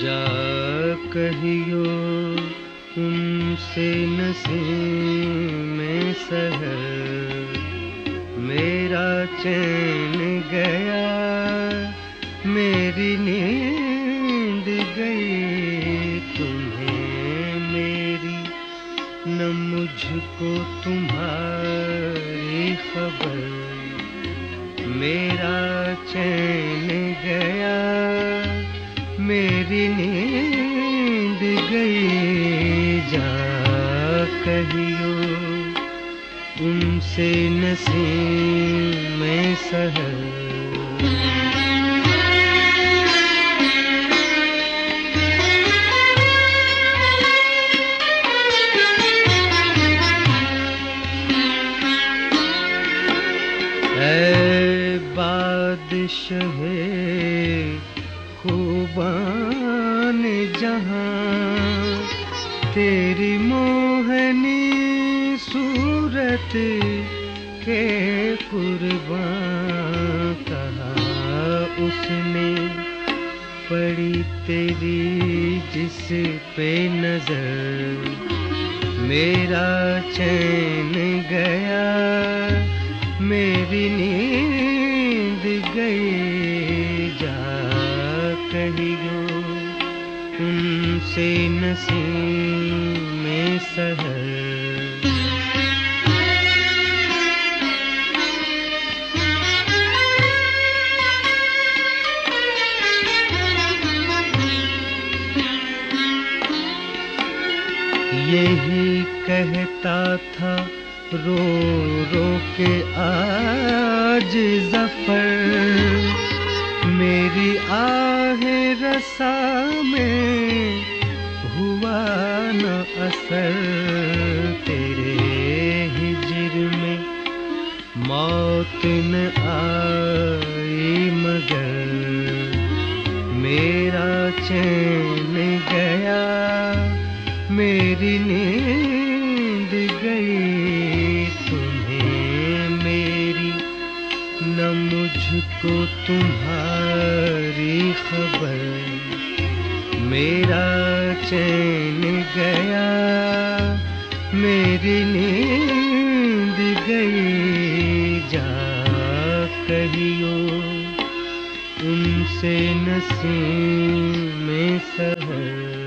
जा कहियो उनसे नसीम में सहर, मेरा चैन गया मेरी नींद गई, तुम्हें मेरी न मुझको तुम्हारी खबर, मेरा चैन गया मेरी नींद गई, जा कहियो उनसे नसीम में सहर। ऐ बादशाहे खुबान जहां, तेरी मोहनी सूरत के कुर्बान, कहा उसने पड़ी तेरी जिस पे नजर, मेरा चैन गया मेरी नींद गई, जा कहियो उनसे नसीम में सहर। यही कहता था रो रो के आज ज़फ़र, मेरी आहे रसा में हुआ न असर, तेरे हिज्र में मौत न आई मगर, मेरा चैन गया मेरी नींद गई, तुम्हें मेरी न मुझको तुम्हारी खबर, मेरा चैन गया मेरी नींद गई, जा कहियो उनसे नसीम में सहर।